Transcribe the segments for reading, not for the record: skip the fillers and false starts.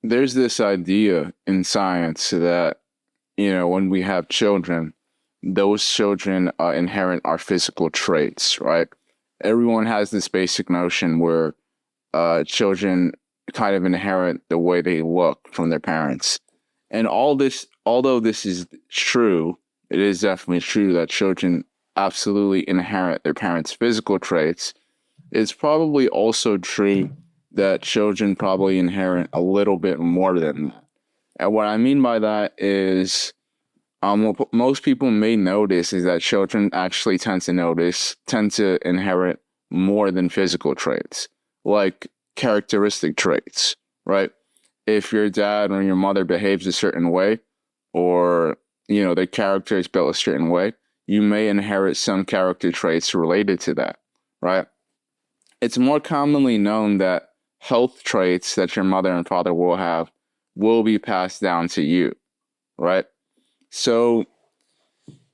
there's this idea in science that, when we have children, those children inherit our physical traits, right? Everyone has this basic notion where children kind of inherit the way they look from their parents. And all this, although this is true, it is definitely true that children absolutely inherit their parents' physical traits. It's probably also true that children probably inherit a little bit more than that. And what I mean by that is, what most people may notice is that children actually tend to inherit more than physical traits, like characteristic traits, right? If your dad or your mother behaves a certain way, or, their character is built a certain way, you may inherit some character traits related to that, right? It's more commonly known that health traits that your mother and father will have will be passed down to you, right? So,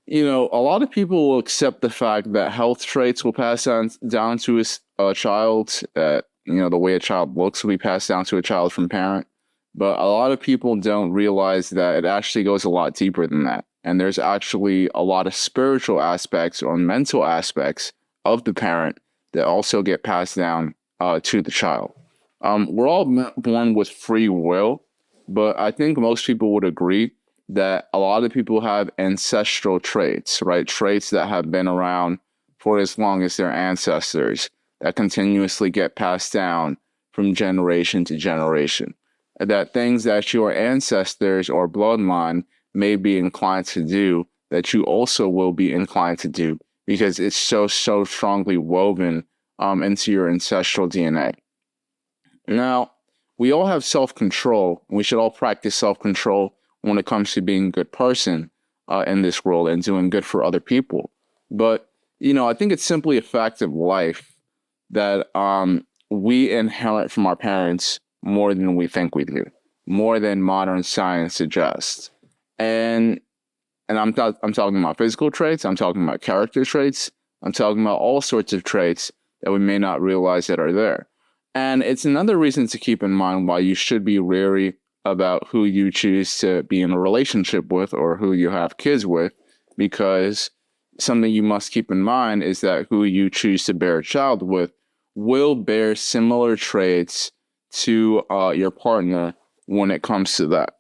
a lot of people will accept the fact that health traits will pass down to a child, that, the way a child looks will be passed down to a child from parent. But a lot of people don't realize that it actually goes a lot deeper than that. And there's actually a lot of spiritual aspects or mental aspects of the parent that also get passed down to the child. We're all born with free will, but I think most people would agree that a lot of people have ancestral traits, right? Traits that have been around for as long as their ancestors that continuously get passed down from generation to generation. That things that your ancestors or bloodline may be inclined to do, that you also will be inclined to do because it's so strongly woven into your ancestral DNA. Now, we all have self-control. We should all practice self-control when it comes to being a good person in this world and doing good for other people. But, I think it's simply a fact of life that we inherit from our parents more than we think we do, more than modern science suggests. And I'm talking about physical traits, I'm talking about character traits, I'm talking about all sorts of traits that we may not realize that are there. And it's another reason to keep in mind why you should be wary about who you choose to be in a relationship with or who you have kids with, because something you must keep in mind is that who you choose to bear a child with will bear similar traits to your partner when it comes to that.